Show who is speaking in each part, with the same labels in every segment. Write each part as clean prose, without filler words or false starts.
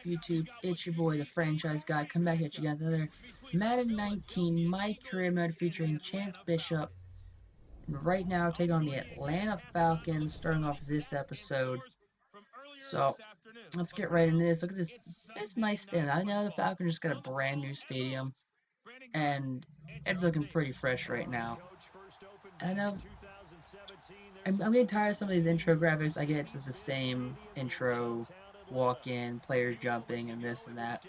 Speaker 1: YouTube? It's your boy, the franchise guy, come back at you guys with another Madden 19 My Career Mode featuring Chance Bishop. And right now, take on the Atlanta Falcons, starting off this episode. So, let's get right into this. Look at this. It's nice thing. I know the Falcons just got a brand new stadium, and it's looking pretty fresh right now. I know I'm getting tired of some of these intro graphics. I get it's just the same intro, walk in, players jumping, and this and that.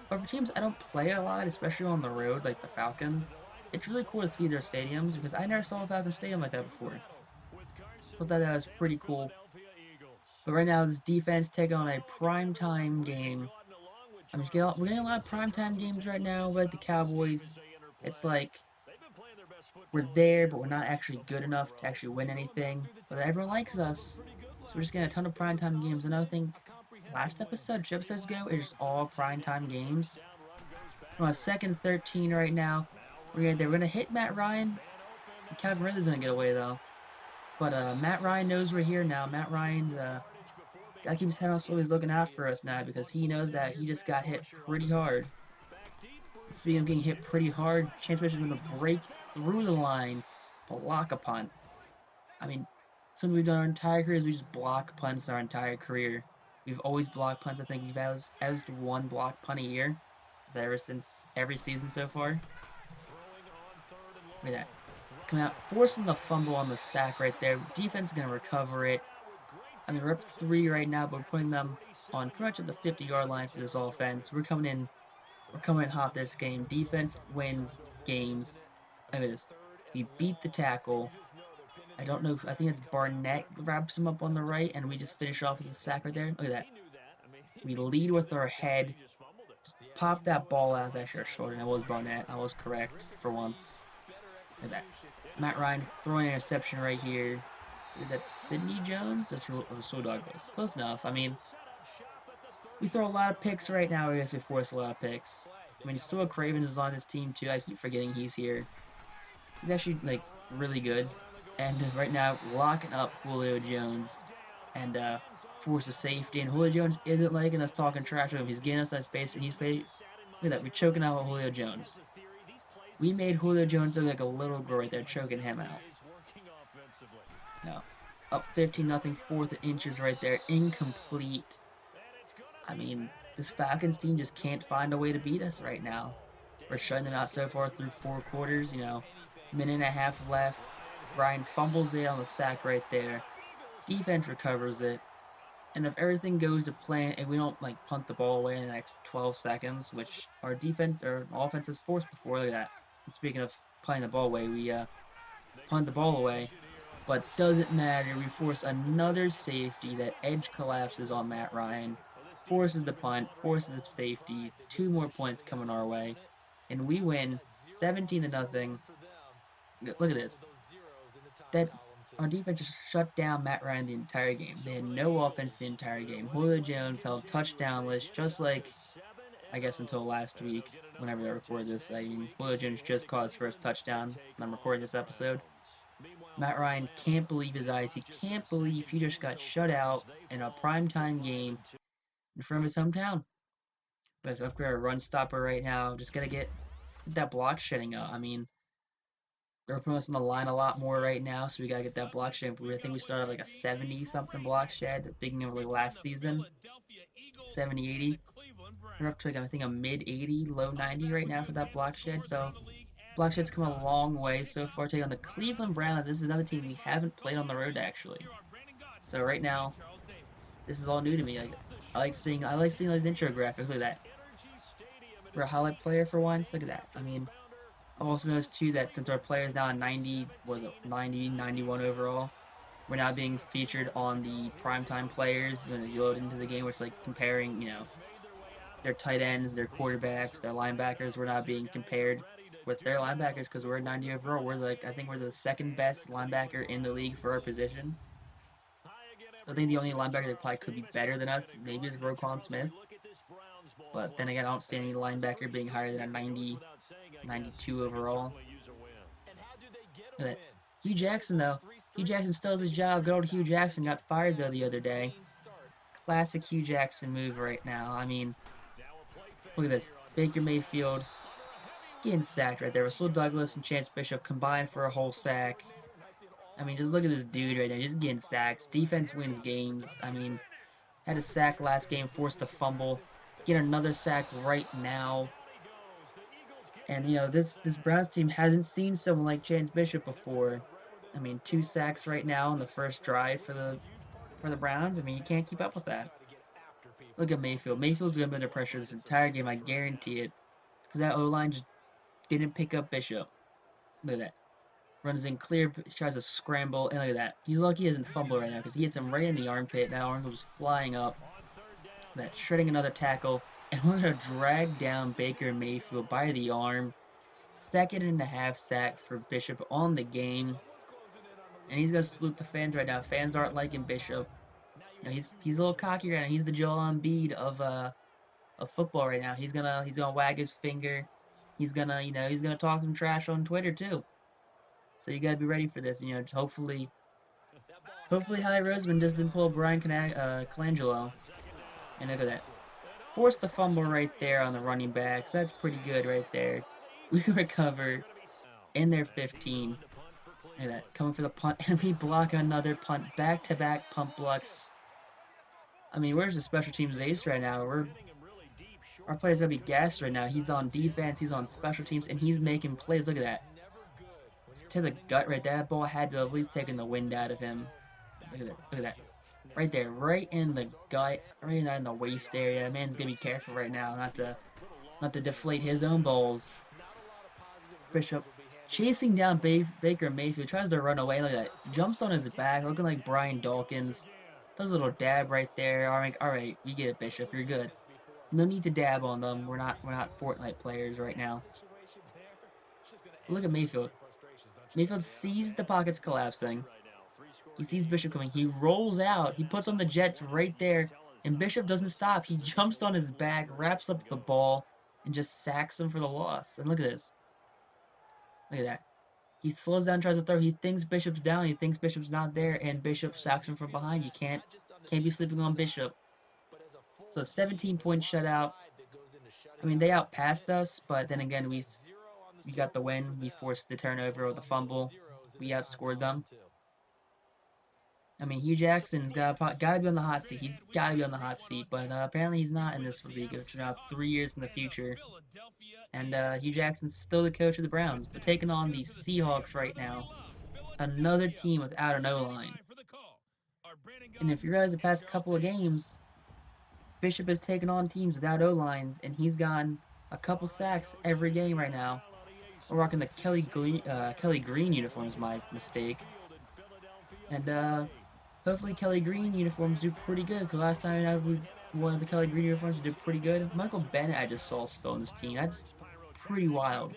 Speaker 1: But for teams I don't play a lot, especially on the road, like the Falcons, it's really cool to see their stadiums because I never saw a Falcons stadium like that before. So I thought that was pretty cool. But right now, this defense taking on a primetime game. We're getting a lot of primetime games right now with the Cowboys. It's like we're there, but we're not actually good enough to actually win anything. But everyone likes us, so we're just getting a ton of primetime games. And I think last episode, 2 episodes ago, it was just all primetime games. We're on second 13 right now. We're gonna hit Matt Ryan. Calvin Ridley's gonna get away though. But Matt Ryan knows we're here now. Matt Ryan gotta keep his head on straight. He's looking out for us now because he knows that he just got hit pretty hard. Speaking of getting hit pretty hard, Chance Bishop's gonna break through the line, block a punt. I mean, something we've done our entire career is we just block punts our entire career. We've always blocked punts. I think we've had at least one block punt a year ever since every season so far. Look at that. Coming out, forcing the fumble on the sack right there. Defense is going to recover it. I mean, we're up 3 right now, but we're putting them on pretty much at the 50-yard line for this offense. We're coming in hot this game. Defense wins games. Look at this. We beat the tackle. I don't know. I think it's Barnett grabs him up on the right, and we just finish off with a sack right there. Look at that. We lead with our head. Just pop that ball out. That's actually short, and it was Barnett. I was correct for once. Look at that. Matt Ryan throwing an interception right here. Is that Sidney Jones? That's Russell Douglas. Close enough. I mean, we throw a lot of picks right now. I guess we force a lot of picks. I mean, Stuart Craven is on this team too. I keep forgetting he's here. He's actually like really good. And right now, locking up Julio Jones and force a safety. And Julio Jones isn't liking us talking trash to him. He's getting us that space, and look at that. We're choking out Julio Jones. We made Julio Jones look like a little girl right there, choking him out. No. Up 15-0, fourth inches right there. Incomplete. I mean, this Falcons team just can't find a way to beat us right now. We're shutting them out so far through 4 quarters, minute and a half left. Ryan fumbles it on the sack right there. Defense recovers it. And if everything goes to plan and we don't punt the ball away in the next 12 seconds, which our offense has forced before, look at that. And speaking of punting the ball away, we punt the ball away. But doesn't matter. We force another safety. That edge collapses on Matt Ryan. Forces the punt. Forces the safety. 2 more points coming our way. And we win 17-0. Look at this. Our defense just shut down Matt Ryan the entire game. They had no offense the entire game. Julio Jones held touchdownless, just like, I guess, until last week, whenever I recorded this. I mean, Julio Jones just caught his first touchdown when I'm recording this episode. Matt Ryan can't believe his eyes. He can't believe he just got shut out in a primetime game in front of his hometown. Let's upgrade our run stopper right now. Just gotta get that block shedding up. I mean, they're putting us on the line a lot more right now, so we gotta get that block shed. I think we started like a 70-something block shed at the beginning of last season. 70, 80. We're up to I think a mid 80, low 90 right now for that block shed. So block shed's come a long way so far. Taking on the Cleveland Browns. This is another team we haven't played on the road actually. So right now, this is all new to me. I like seeing those intro graphics. Look at that. We're a highlight player for once. Look at that. I mean, I've also noticed too that since our player is now a 90, 91 overall, we're now being featured on the primetime players when you load into the game, which is like comparing, their tight ends, their quarterbacks, their linebackers. We're not being compared with their linebackers because we're 90 overall. I think we're the second best linebacker in the league for our position. I think the only linebacker that probably could be better than us maybe is Roquan Smith. But then again, I don't see any linebacker being higher than a 90, 92 overall. Look at that. Hugh Jackson, though. Hugh Jackson still has his job. Good old Hugh Jackson got fired, though, the other day. classic Hugh Jackson move right now. I mean, look at this. Baker Mayfield getting sacked right there. Russell Douglas and Chance Bishop combined for a whole sack. I mean, just look at this dude right now, just getting sacks. Defense wins games. I mean, had a sack last game, forced a fumble. Get another sack right now. And this Browns team hasn't seen someone like Chance Bishop before. I mean, 2 sacks right now in the first drive for the Browns. I mean, you can't keep up with that. Look at Mayfield. Mayfield's gonna be under pressure this entire game. I guarantee it, because that O line just didn't pick up Bishop. Look at that. Runs in clear, tries to scramble, and look at that. He's lucky he doesn't fumble right now because he hits him right in the armpit. That arm goes flying up. That shredding another tackle, and we're gonna drag down Baker Mayfield by the arm. 2.5 sack for Bishop on the game, and he's gonna salute the fans right now. Fans aren't liking Bishop. He's a little cocky right now. He's the Joel Embiid of football right now. He's gonna wag his finger. He's gonna talk some trash on Twitter too. So you gotta be ready for this. Hopefully Howie Roseman just didn't pull Brian Colangelo. And look at that. Forced the fumble right there on the running back. So that's pretty good right there. We recover in their 15. Look at that. Coming for the punt. And we block another punt. Back-to-back punt blocks. I mean, where's the special teams ace right now? Our player's gonna be gassed right now. He's on defense, he's on special teams, and he's making plays. Look at that. To the gut right there. That ball had to have at least taken the wind out of him. Look at that. Look at that. Right there. Right in the gut. Right in the waist area. That man's gonna be careful right now not to deflate his own balls. Bishop chasing down Baker Mayfield. Tries to run away. Look at that. Jumps on his back. Looking like Brian Dawkins. Does a little dab right there. Alright, you get it, Bishop. You're good. No need to dab on them. We're not Fortnite players right now. Look at Mayfield. Mayfield sees the pockets collapsing. He sees Bishop coming. He rolls out. He puts on the Jets right there. And Bishop doesn't stop. He jumps on his back, wraps up the ball, and just sacks him for the loss. And look at this. Look at that. He slows down, tries to throw. He thinks Bishop's down. He thinks Bishop's not there, and Bishop sacks him from behind. You can't be sleeping on Bishop. So 17-point shutout. I mean, they outpassed us, but then again, we got the win. We forced the turnover with the fumble. We outscored them. I mean, Hugh Jackson's gotta be on the hot seat. He's gotta be on the hot seat, but apparently he's not in this league. It's now 3 years in the future. And Hugh Jackson's still the coach of the Browns, but taking on the Seahawks right now. Another team without an O-line. And if you realize the past couple of games, Bishop has taken on teams without O-lines, and he's gotten a couple sacks every game right now. We're rocking the Kelly Green uniforms, my mistake. And hopefully Kelly Green uniforms do pretty good, because last time we won the Kelly Green uniforms, we did pretty good. Michael Bennett I just saw still on this team. That's pretty wild.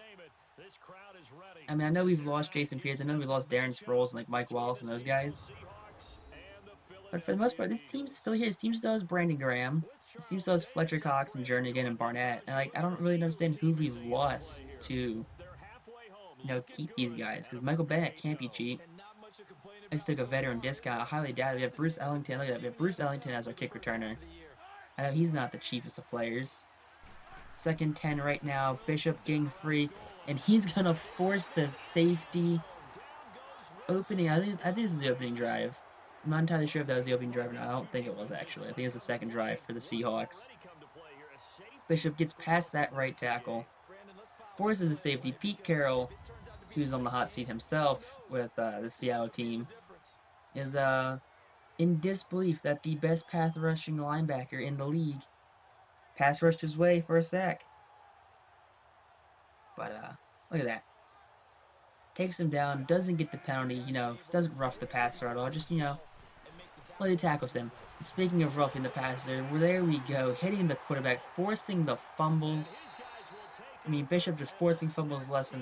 Speaker 1: I mean, I know we've lost Jason Pierce. I know we lost Darren Sproles and like Mike Wallace and those guys. But for the most part, this team's still here. This team still has Brandon Graham. This team still has Fletcher Cox and Jernigan and Barnett. And I don't really understand who we've lost to, keep these guys. Because Michael Bennett can't be cheap. I just took a veteran discount. I highly doubt it. We have Bruce Ellington. Look at that. We have Bruce Ellington as our kick returner. I know he's not the cheapest of players. 2nd 10 right now. Bishop getting free. And he's going to force the safety opening. I think this is the opening drive. I'm not entirely sure if that was the opening drive or not. I don't think it was, actually. I think it's the 2nd drive for the Seahawks. Bishop gets past that right tackle. Forces the safety. Pete Carroll, who's on the hot seat himself with the Seattle team, is in disbelief that the best pass rushing linebacker in the league pass rushed his way for a sack. But look at that. Takes him down, doesn't get the penalty, doesn't rough the passer at all, just, he tackles him. Speaking of roughing the passer, there we go, hitting the quarterback, forcing the fumble. I mean, Bishop just forcing fumbles left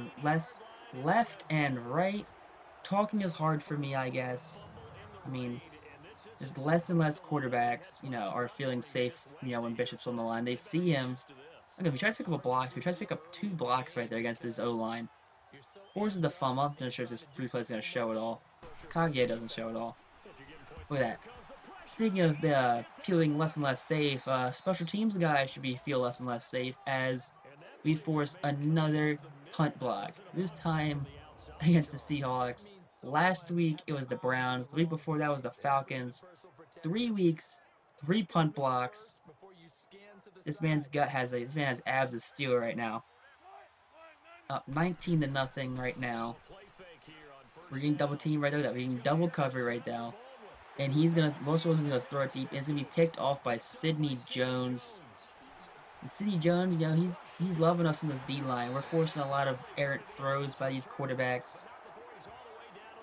Speaker 1: and right. Talking is hard for me, I guess. I mean, just less and less quarterbacks, are feeling safe, when Bishop's on the line. They see him. Okay, we try to pick up a block. We try to pick up 2 blocks right there against his O-line. Forces the fumble. I'm not sure if this replay is going to show it all. Kage doesn't show it all. Look at that. Speaking of feeling less and less safe, special teams guys should be feel less and less safe as we force another punt block. This time against the Seahawks. Last week it was the Browns. The week before that was the Falcons. 3 weeks, 3 punt blocks. This man has abs of steel right now. Up 19-0 right now. We're getting double team right there. We're getting double cover right now. And Russell Wilson's gonna throw it deep. And it's gonna be picked off by Sidney Jones. And Sidney Jones, he's loving us in this D line. We're forcing a lot of errant throws by these quarterbacks.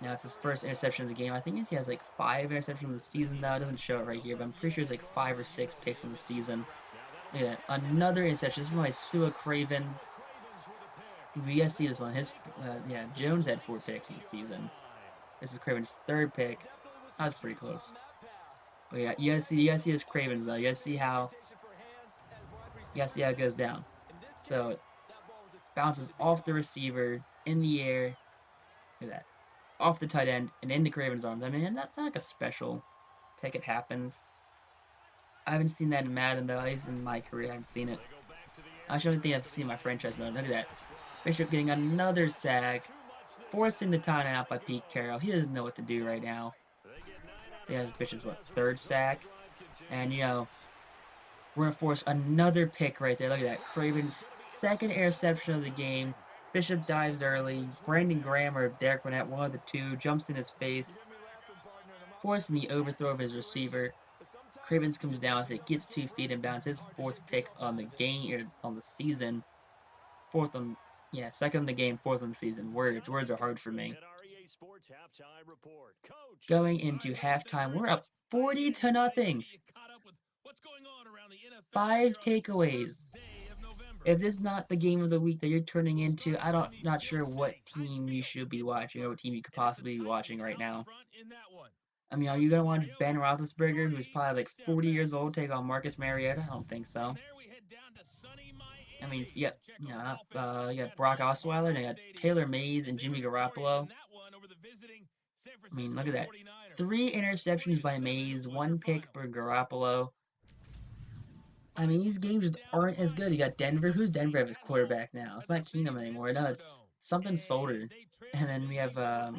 Speaker 1: Now it's his first interception of the game. I think he has like 5 interceptions in the season now. It doesn't show it right here, but I'm pretty sure it's like 5 or 6 picks in the season. Look at that. Another interception. This is by Sua Cravens. You guys see this one. Jones had 4 picks in the season. This is Craven's 3rd pick. That was pretty close. But yeah, you guys see this Cravens though. You guys see how it goes down. So it bounces off the receiver in the air. Look at that. Off the tight end and into Craven's arms. I mean, that's not like a special pick. It happens. I haven't seen that in Madden though. At least in my career, I haven't seen it. I actually don't think I've seen my franchise mode. Look at that. Bishop getting another sack, forcing the timeout by Pete Carroll. He doesn't know what to do right now. I think that's Bishop's 3rd sack, and we're gonna force another pick right there. Look at that. Craven's 2nd interception of the game. Bishop dives early. Brandon Graham or Derek Burnett, one of the two, jumps in his face, forcing the overthrow of his receiver. Cravens comes down with it, gets 2 feet and bounds his 4th pick on the game or on the season. 2nd on the game, 4th on the season. Words are hard for me. Going into halftime, we're up 40-0. 5 takeaways. If this is not the game of the week that you're turning into, not sure what team you should be watching or what team you could possibly be watching right now. I mean, are you gonna watch Ben Roethlisberger, who's probably like 40 years old, take on Marcus Mariota? I don't think so. I mean, you got Brock Osweiler, and you got Taylor Mays and Jimmy Garoppolo. I mean, look at that. 3 interceptions by Mays, 1 pick for Garoppolo. I mean, these games just aren't as good. You got Denver. Who's Denver as quarterback now? It's not Keenum anymore. No, it's something Solder. And then we have I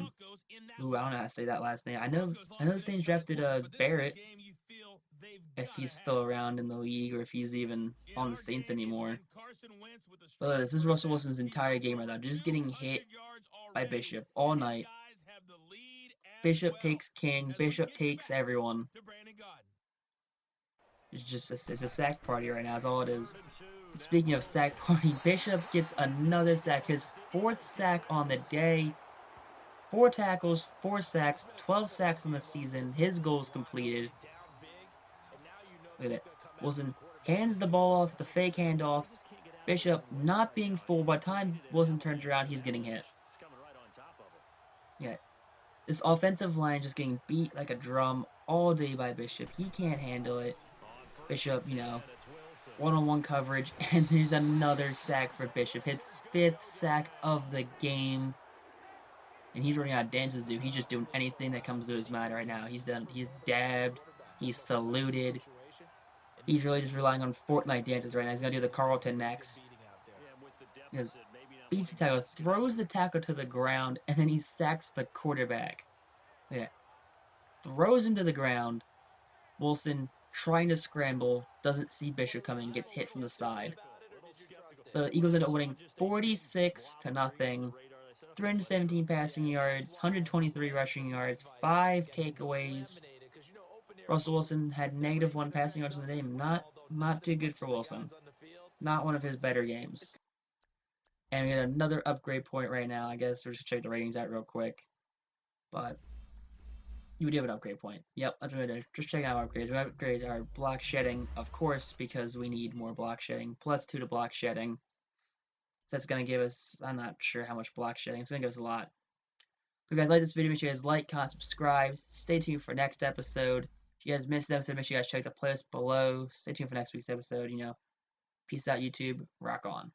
Speaker 1: don't know how to say that last name. I know the Saints drafted Barrett, if he's still around in the league or if he's even on the Saints anymore. But this is Russell Wilson's entire game right now, just getting hit by Bishop all night. Bishop takes King. Bishop takes everyone. It's a sack party right now. That's all it is. Speaking of sack party, Bishop gets another sack. His 4th sack on the day. 4 tackles, 4 sacks, 12 sacks on the season. His goal is completed. Look at that. Wilson hands the ball off, the fake handoff. Bishop not being fooled. By the time Wilson turns around, he's getting hit. Yeah. This offensive line just getting beat like a drum all day by Bishop. He can't handle it. Bishop, one-on-one coverage, and there's another sack for Bishop. His 5th sack of the game. And he's running out of dances, dude. He's just doing anything that comes to his mind right now. He's dabbed, he's saluted. He's really just relying on Fortnite dances right now. He's gonna do the Carlton next. Beats the tackle, throws the tackle to the ground, and then he sacks the quarterback. Yeah. Throws him to the ground. Wilson trying to scramble, doesn't see Bishop coming, gets hit from the side. So the Eagles end up winning 46-0. 317 passing yards, 123 rushing yards, 5 takeaways. Russell Wilson had -1 passing yards in the game. Not too good for Wilson. Not one of his better games. And we get another upgrade point right now. I guess we're just check the ratings out real quick. But you would have an upgrade point. Yep, that's what I did. Just checking out upgrades. We upgrade our block shedding, of course, because we need more block shedding. +2 to block shedding. So that's going to give us, I'm not sure how much block shedding. It's going to give us a lot. If you guys like this video, make sure you guys like, comment, subscribe. Stay tuned for next episode. If you guys missed the episode, make sure you guys check the playlist below. Stay tuned for next week's episode. Peace out, YouTube. Rock on.